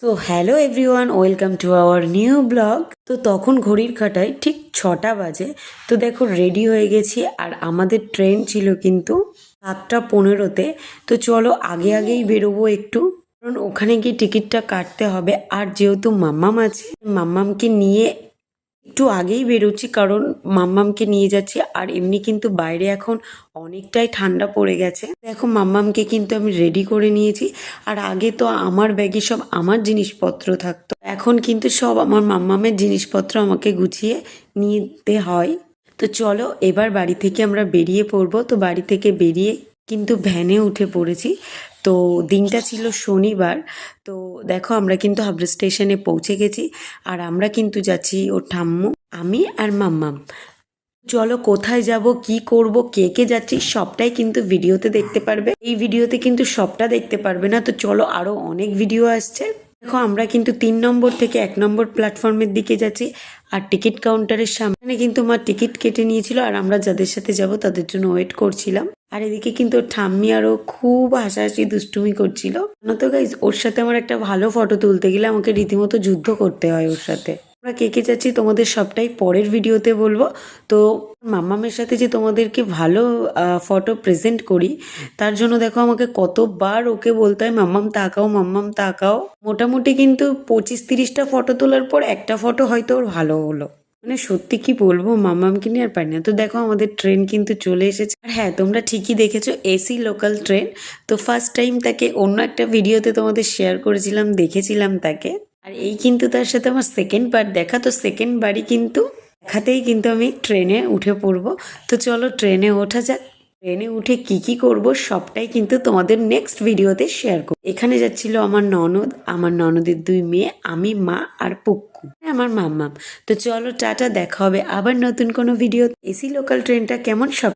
তো hello everyone, welcome to our new blog. তো তখন ঘড়ির কাঁটায় ঠিক 6টা বাজে। তো দেখো রেডি হয়ে গেছি, আর আমাদের ট্রেন ছিল কিন্তু 7টা 15-তে। তো চলো আগে আগেই বেরোবো একটু, কারণ ওখানে গিয়ে টিকিটটা কাটতে হবে। আর যেহেতু মাম্মাম আছে, মাম্মামকে নিয়ে একটু আগেই বেরোচ্ছি, কারণ মাম্মামকে নিয়ে যাচ্ছি। আর এমনি কিন্তু বাইরে এখন অনেকটাই ঠান্ডা পড়ে গেছে। দেখো মাম্মামকে কিন্তু আমি রেডি করে নিয়েছি। আর আগে তো আমার ব্যাগে সব আমার জিনিসপত্র থাকতো, এখন কিন্তু সব আমার মাম্মামের জিনিসপত্র আমাকে গুছিয়ে নিতে হয়। তো চলো এবার বাড়ি থেকে আমরা বেরিয়ে পড়বো। তো বাড়ি থেকে বেরিয়ে কিন্তু ভ্যানে উঠে পড়েছি। তো দিনটা ছিল শনিবার। তো দেখো আমরা কিন্তু হাবড়া স্টেশনে পৌঁছে গেছি, আর আমরা কিন্তু যাচ্ছি ওর ঠাম্মু, আমি আর মাম্মাম। চলো কোথায় যাব, কি করব, কে কে যাচ্ছি, সবটাই কিন্তু ভিডিওতে দেখতে পারবে। এই ভিডিওতে কিন্তু সবটা দেখতে পারবে না, তো চলো আরো অনেক ভিডিও আসছে। দেখো আমরা কিন্তু 3 নম্বর থেকে 1 নম্বর প্ল্যাটফর্মের দিকে যাচ্ছি। আর টিকিট কাউন্টারের সামনে কিন্তু মা টিকিট কেটে নিয়েছিল, আর আমরা যাদের সাথে যাব তাদের জন্য ওয়েট করছিলাম। আর এদিকে কিন্তু ওর ঠাম্মি আরো খুব হাসাহাসি দুষ্টুমি করছিল। জানো তো গাইজ, ওর সাথে আমার একটা ভালো ফটো তুলতে গেলে আমাকে রীতিমতো যুদ্ধ করতে হয় ওর সাথে। আমরা কে কে যাচ্ছি তোমাদের সবটাই পরের ভিডিওতে বলবো। তো মাম্মামের সাথে যে তোমাদেরকে ভালো ফটো প্রেজেন্ট করি, তার জন্য দেখো আমাকে কতবার ওকে বলতে হয় মাম্মাম তাকাও, মাম্মাম তাকাও। মোটামুটি কিন্তু 25-30টা ফটো তোলার পর একটা ফটো হয়তো ওর ভালো হলো। মানে সত্যি কি বলবো, মাম্মামকে নিয়ে আর পারি না। তো দেখো আমাদের ট্রেন কিন্তু চলে এসেছে। আর হ্যাঁ, তোমরা ঠিকই দেখেছো, এসি লোকাল ট্রেন। তো ফার্স্ট টাইম তাকে অন্য একটা ভিডিওতে তোমাদের শেয়ার করেছিলাম, দেখেছিলাম তাকে। আর এই কিন্তু তার সাথে আমার সেকেন্ড বার দেখা। তো সেকেন্ড বারই কিন্তু দেখাতেই কিন্তু আমি ট্রেনে উঠে পড়বো। তো চলো ট্রেনে ওঠা যাক। ট্রেনে উঠে কি কি করব সবটাই কিন্তু তোমাদের নেক্সট ভিডিওতে শেয়ার করব। এখানে যাচ্ছিল আমার ননদ, আমার ননদের 2 মেয়ে, আমি, মা আর পুক্কু, আমার মাম্মাম। তো চলো টাটা, দেখা হবে আবার নতুন কোনো ভিডিও। এসি লোকাল ট্রেনটা কেমন সব